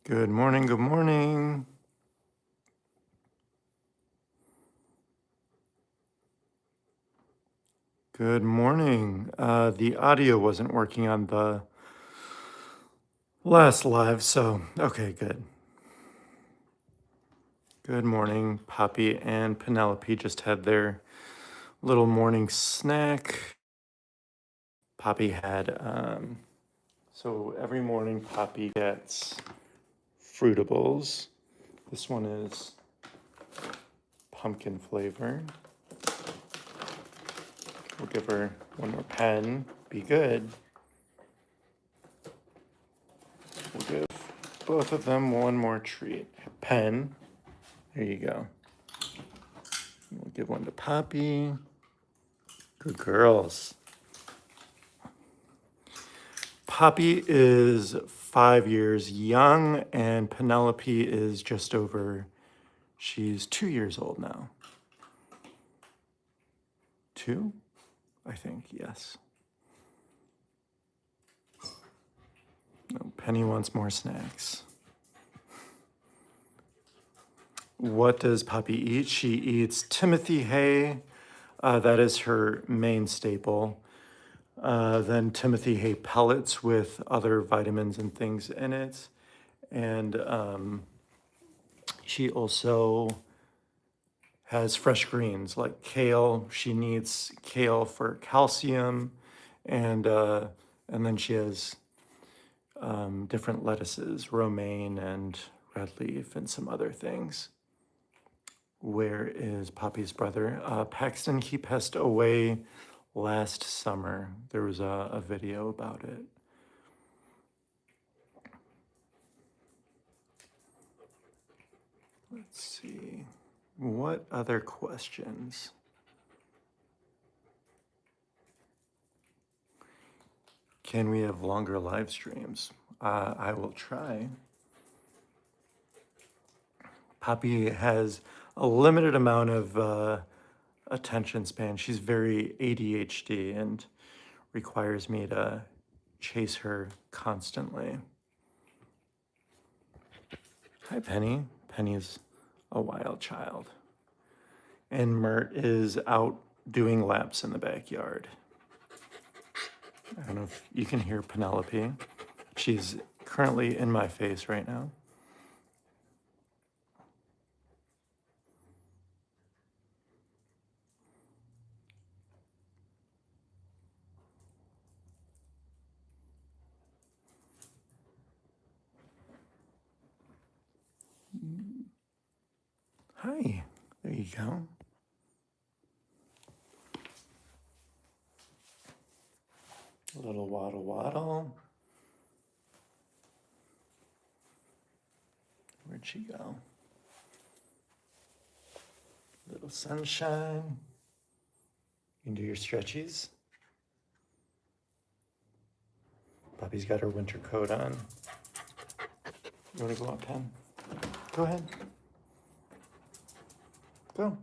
Good morning, good morning. Good morning. The audio wasn't working on the last live, so okay, good. Good morning. Poppy and Penelope just had their little morning snack. Poppy had, so every morning Poppy gets Fruitables. This one is pumpkin flavor. We'll give her one more pen. Be good. We'll give both of them one more treat. Pen. There you go. We'll give one to Poppy. Good girls. Poppy is 5 years young, and Penelope is just over, she's 2 years old now. 2? I think, yes. Oh, Penny wants more snacks. What does Poppy eat? She eats Timothy hay. That is her main staple. Then Timothy hay pellets with other vitamins and things in it. And she also has fresh greens like kale. She needs kale for calcium. And then she has different lettuces, romaine and red leaf and some other things. Where is Poppy's brother? Paxton, he passed away last summer. There was a video about it. Let's see. What other questions? Can we have longer live streams? I will try. Poppy has a limited amount of attention span. She's very ADHD and requires me to chase her constantly. Hi, Penny. Penny's a wild child. And Mert is out doing laps in the backyard. I don't know if you can hear Penelope. She's currently in my face right now. Hi, there you go. A little waddle waddle. Where'd she go? Little sunshine. You can do your stretchies. Poppy's got her winter coat on. You want to go out, Pen? Go ahead. Go.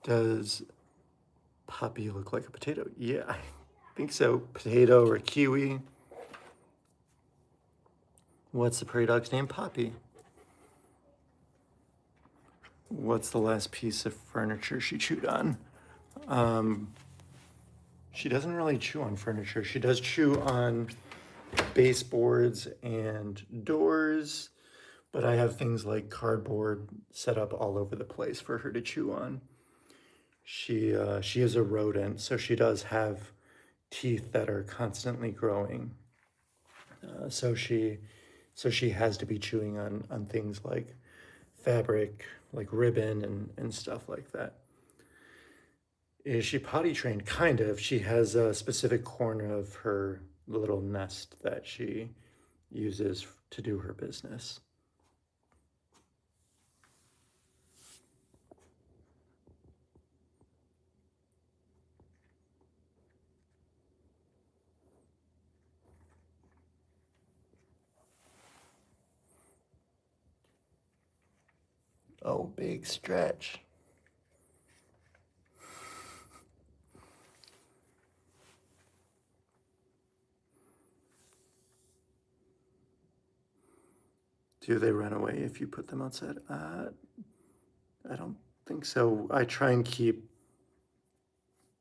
Does Poppy look like a potato? Yeah, I think so. Potato or kiwi. What's the prairie dog's name? Poppy. What's the last piece of furniture she chewed on? She doesn't really chew on furniture. She does chew on baseboards and doors, but I have things like cardboard set up all over the place for her to chew on. She is a rodent, so she does have teeth that are constantly growing. So she has to be chewing on things like fabric, like ribbon and stuff like that. Is she potty trained? Kind of. She has a specific corner of her little nest that she uses to do her business. Oh, big stretch. Do they run away if you put them outside? I don't think so. I try and keep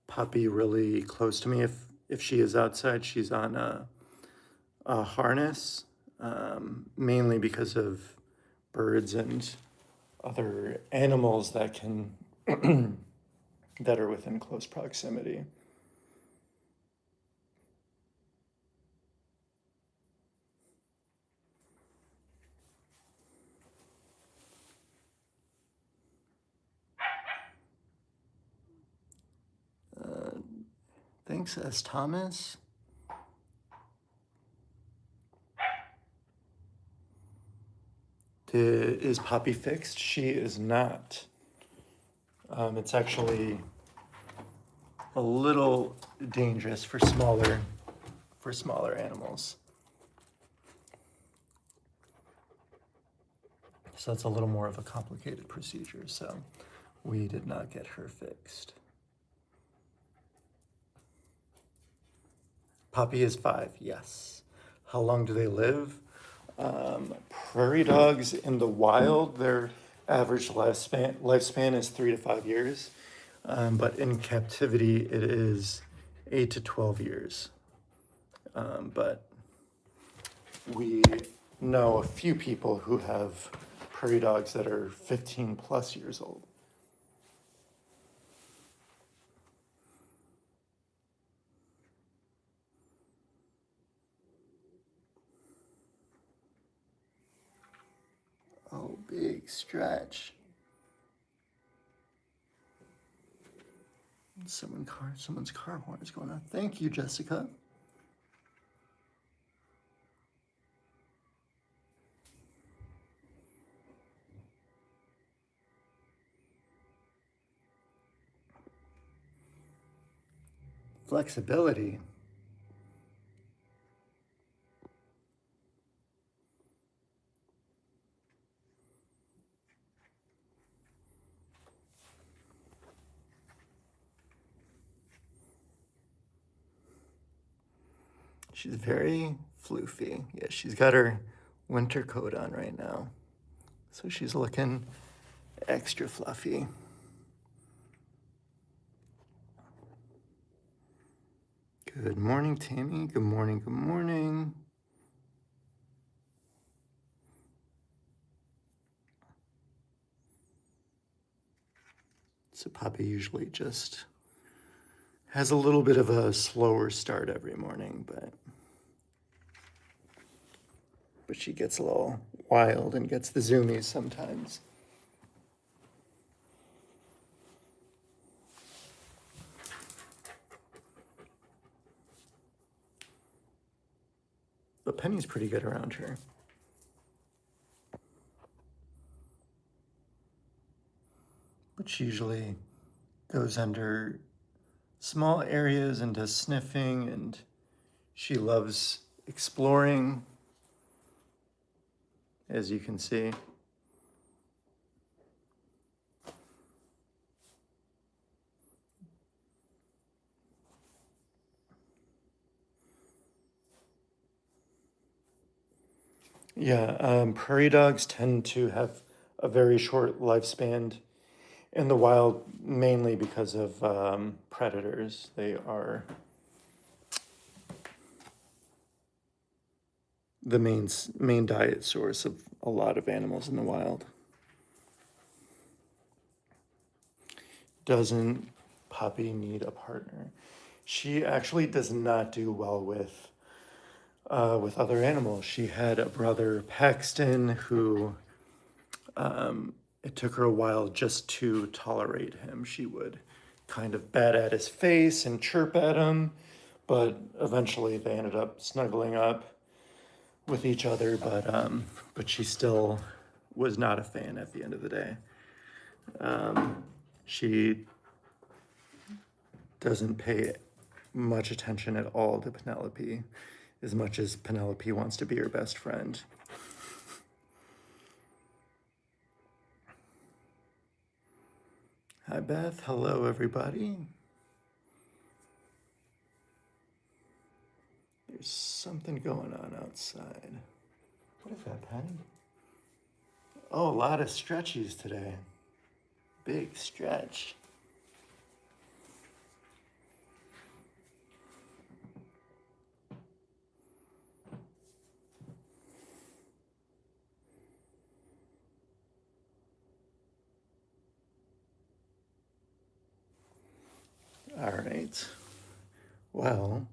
Puppy really close to me. If she is outside, she's on a harness, mainly because of birds and other animals that can that are within close proximity. Thanks, S. Thomas. Is Poppy fixed? She is not. It's actually a little dangerous for smaller animals. So that's a little more of a complicated procedure. So we did not get her fixed. Poppy is 5, yes. How long do they live? Prairie dogs in the wild, their average lifespan is 3 to 5 years. But in captivity, it is 8 to 12 years. But we know a few people who have prairie dogs that are 15 plus years old. Oh, big stretch. Someone's car horn is going on. Thank you, Jessica. Flexibility. She's very floofy. Yeah, she's got her winter coat on right now. So she's looking extra fluffy. Good morning, Tammy. Good morning, good morning. So Poppy usually just has a little bit of a slower start every morning, but she gets a little wild and gets the zoomies sometimes. But Penny's pretty good around her. But she usually goes under small areas and does sniffing, and she loves exploring, as you can see. Yeah, prairie dogs tend to have a very short lifespan in the wild, mainly because of predators. They are the main diet source of a lot of animals in the wild. Doesn't Poppy need a partner? She actually does not do well with other animals. She had a brother, Paxton, who it took her a while just to tolerate him. She would kind of bat at his face and chirp at him, but eventually they ended up snuggling up with each other. But she still was not a fan at the end of the day. She doesn't pay much attention at all to Penelope, as much as Penelope wants to be her best friend. Hi, Beth. Hello, everybody. There's something going on outside. What is that, Penny? Oh, a lot of stretchies today. Big stretch. All right. Well,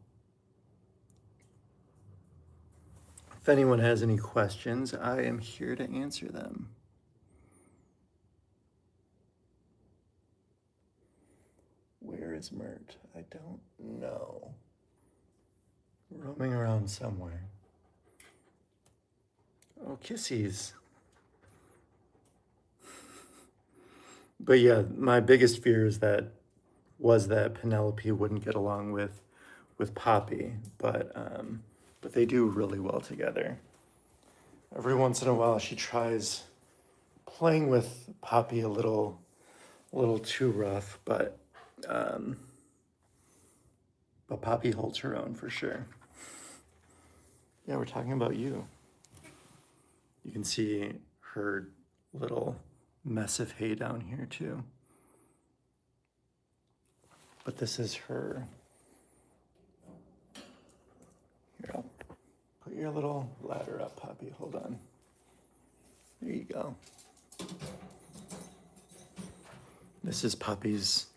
if anyone has any questions, I am here to answer them. Where is Mert? I don't know. Roaming around somewhere. Oh, kissies. But yeah, my biggest fear is that Penelope wouldn't get along with Poppy, but they do really well together. Every once in a while, she tries playing with Poppy a little too rough, but Poppy holds her own for sure. Yeah, we're talking about you. You can see her little mess of hay down here too. But this is her. Here, I'll put your little ladder up, Poppy. Hold on. There you go. This is Poppy's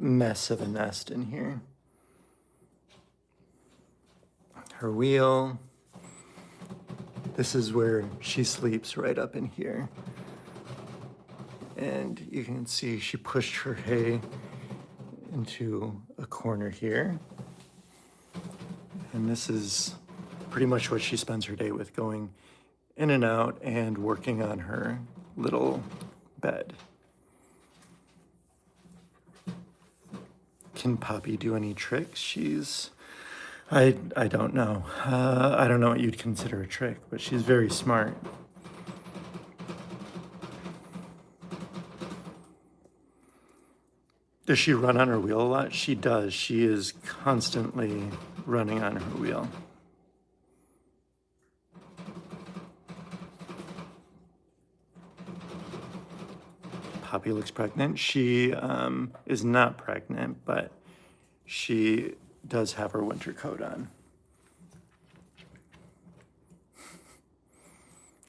mess of a nest in here. Her wheel. This is where she sleeps, right up in here. And you can see she pushed her hay into a corner here. And this is pretty much what she spends her day with, going in and out and working on her little bed. Can Poppy do any tricks? I don't know. I don't know what you'd consider a trick, but she's very smart. Does she run on her wheel a lot? She does. She is constantly running on her wheel. Poppy looks pregnant. She is not pregnant, but she does have her winter coat on.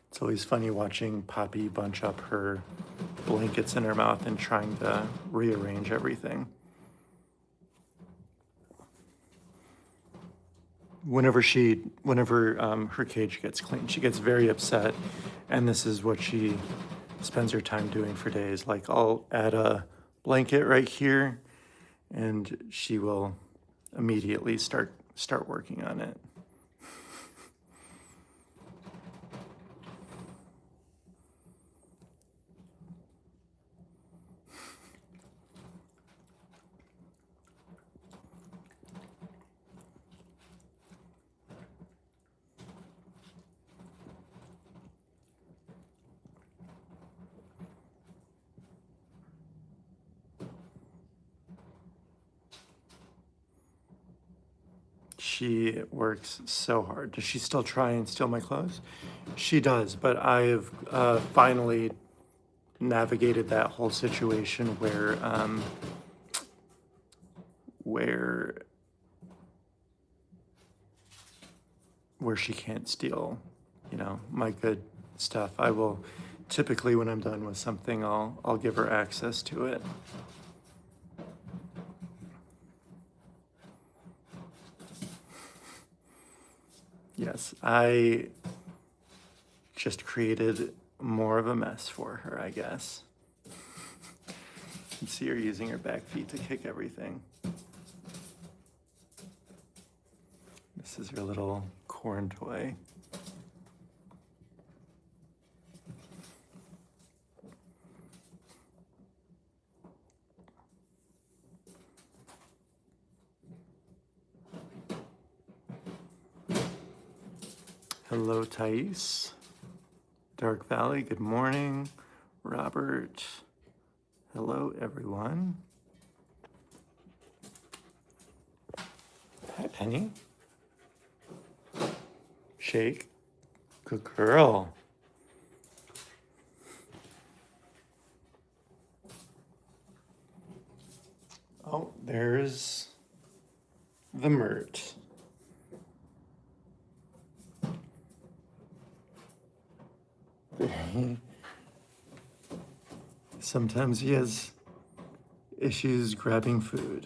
It's always funny watching Poppy bunch up her blankets in her mouth and trying to rearrange everything. Whenever her cage gets clean, she gets very upset, and this is what she spends her time doing for days. Like, I'll add a blanket right here, and she will immediately start working on it. She works so hard. Does she still try and steal my clothes? She does, but I've finally navigated that whole situation where she can't steal, my good stuff. I will typically, when I'm done with something, I'll give her access to it. Yes, I just created more of a mess for her, I guess. You can see her using her back feet to kick everything. This is her little corn toy. Hello, Thais. Dark Valley, good morning. Robert, hello, everyone. Hi, Penny. Shake. Good girl. there's the Mert. Sometimes he has issues grabbing food.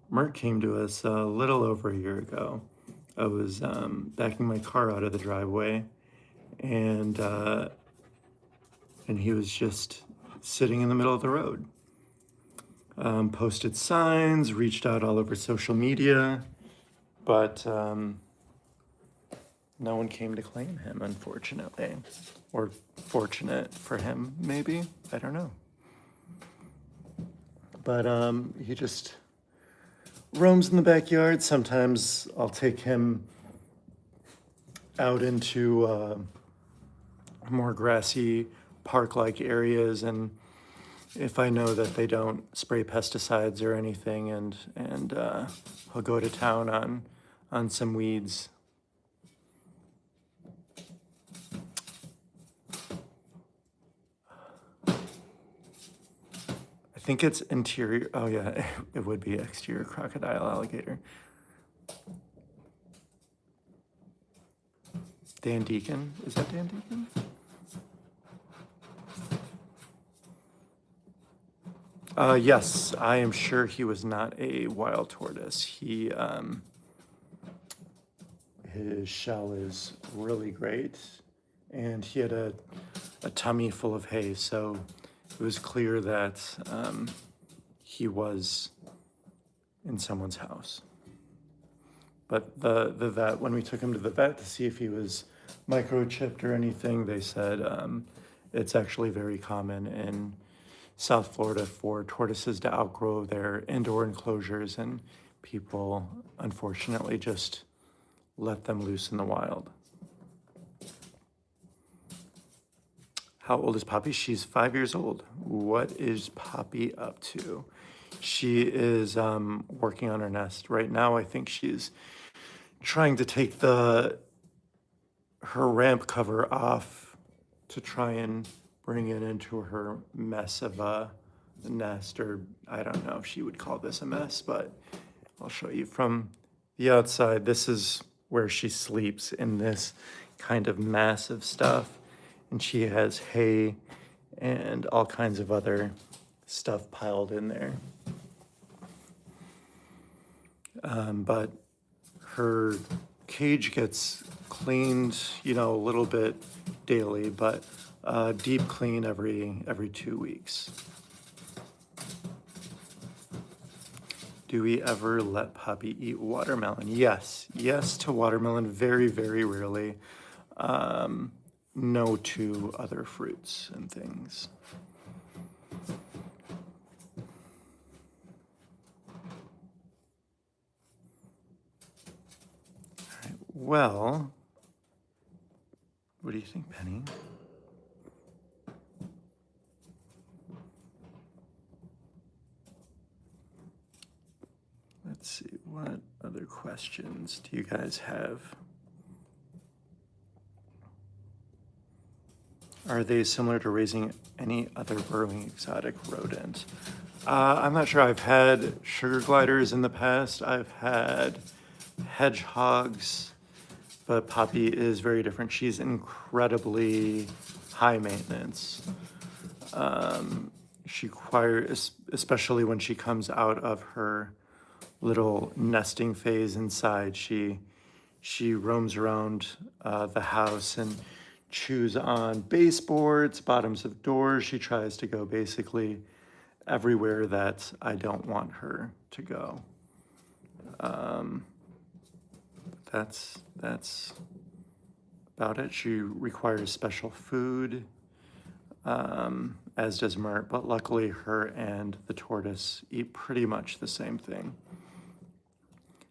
Mert came to us a little over a year ago. I was backing my car out of the driveway, and he was just sitting in the middle of the road. Posted signs, reached out all over social media, but no one came to claim him, unfortunately. Or fortunate for him, maybe. I don't know. But he just roams in the backyard. Sometimes I'll take him out into more grassy park-like areas, and if I know that they don't spray pesticides or anything, and I'll go to town on some weeds. I think it's interior. Oh yeah, it would be exterior crocodile alligator. Dan Deacon, is that Dan Deacon? Yes, I am sure he was not a wild tortoise. His shell is really great, and he had a tummy full of hay, so it was clear that he was in someone's house. But the vet, when we took him to the vet to see if he was microchipped or anything, they said it's actually very common in South Florida for tortoises to outgrow their indoor enclosures, and people unfortunately just let them loose in the wild. How old is Poppy? She's 5 years old. What is Poppy up to? She is working on her nest right now. I think she's trying to take her ramp cover off to try and bring it into her mess of a nest, or I don't know if she would call this a mess, but I'll show you from the outside. This is where she sleeps, in this kind of massive stuff, and she has hay and all kinds of other stuff piled in there. But her cage gets cleaned, a little bit daily, but deep clean every 2 weeks. Do we ever let Poppy eat watermelon? Yes to watermelon, very, very rarely. No to other fruits and things. All right, well, what do you think, Penny? Let's see, what other questions do you guys have? Are they similar to raising any other burrowing exotic rodent? I'm not sure. I've had sugar gliders in the past. I've had hedgehogs, but Poppy is very different. She's incredibly high maintenance. She requires, especially when she comes out of her little nesting phase inside, she roams around the house and chews on baseboards, bottoms of doors. She tries to go basically everywhere that I don't want her to go. That's about it. She requires special food, as does Mert, but luckily her and the tortoise eat pretty much the same thing.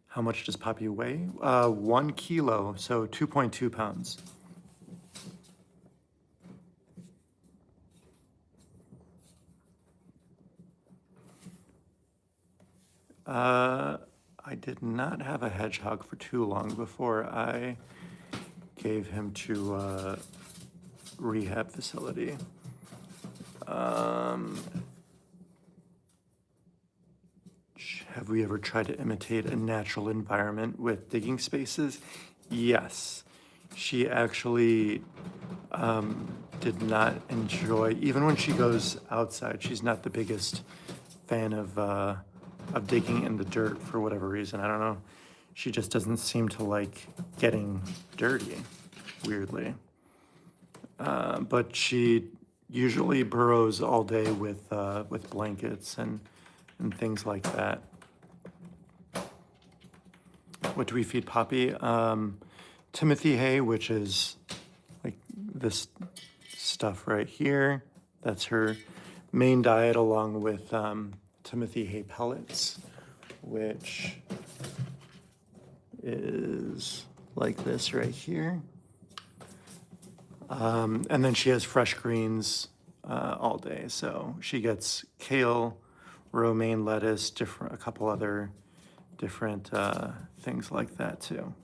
How much does Poppy weigh? 1 kilo, so 2.2 pounds. I did not have a hedgehog for too long before I gave him to a rehab facility. Have we ever tried to imitate a natural environment with digging spaces? Yes. She actually did not enjoy, even when she goes outside, she's not the biggest fan of digging in the dirt for whatever reason. I don't know. She just doesn't seem to like getting dirty, weirdly. But she usually burrows all day with blankets and things like that. What do we feed Poppy? Timothy hay, which is like this stuff right here. That's her main diet, along with Timothy hay pellets, which is like this right here. And then she has fresh greens all day. So she gets kale, romaine lettuce, a couple other different things like that too.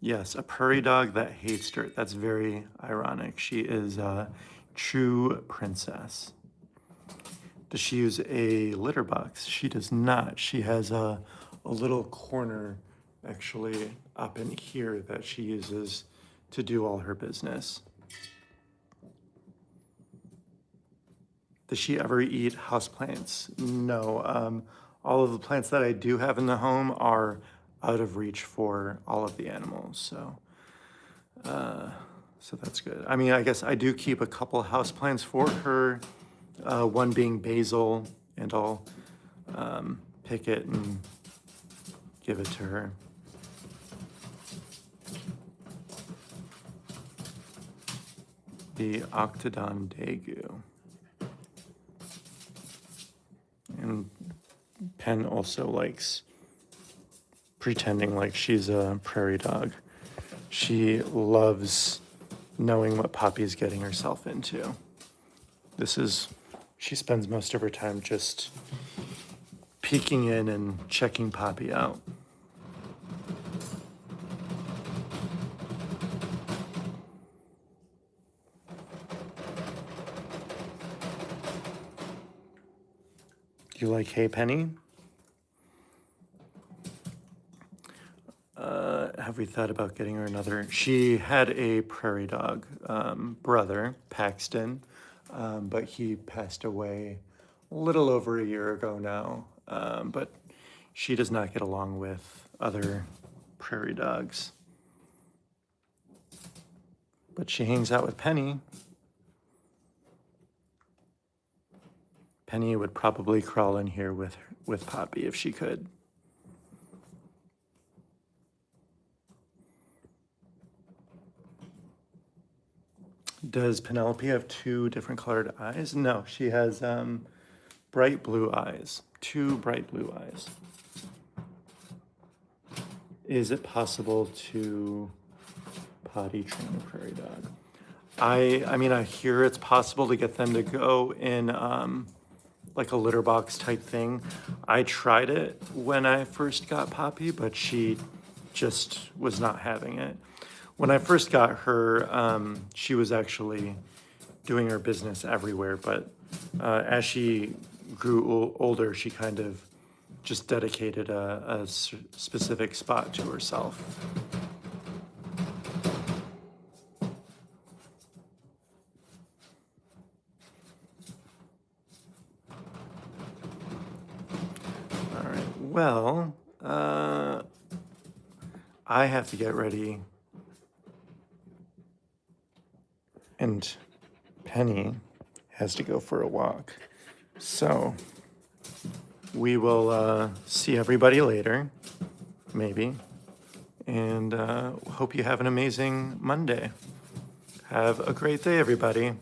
Yes, a prairie dog that hates dirt. That's very ironic. She is a true princess. Does she use a litter box? She does not. She has a little corner actually up in here that she uses to do all her business. Does she ever eat houseplants? No. All of the plants that I do have in the home are out of reach for all of the animals, so that's good. I mean, I guess I do keep a couple houseplants for her, one being basil, and I'll pick it and give it to her. The Octodon Daegu. And Pen also likes pretending like she's a prairie dog. She loves knowing what Poppy's getting herself into. She spends most of her time just peeking in and checking Poppy out. Do you like hay, Penny? Have we thought about getting her another? She had a prairie dog brother, Paxton, but he passed away a little over a year ago now. But she does not get along with other prairie dogs. But she hangs out with Penny. Penny would probably crawl in here with Poppy if she could. Does Penelope have two different colored eyes? No, she has bright blue eyes, two bright blue eyes. Is it possible to potty train a prairie dog? I mean, I hear it's possible to get them to go in like a litter box type thing. I tried it when I first got Poppy, but she just was not having it. When I first got her, she was actually doing her business everywhere, but as she grew older, she kind of just dedicated a specific spot to herself. All right, well, I have to get ready. And Penny has to go for a walk. So we will see everybody later, maybe. And hope you have an amazing Monday. Have a great day, everybody.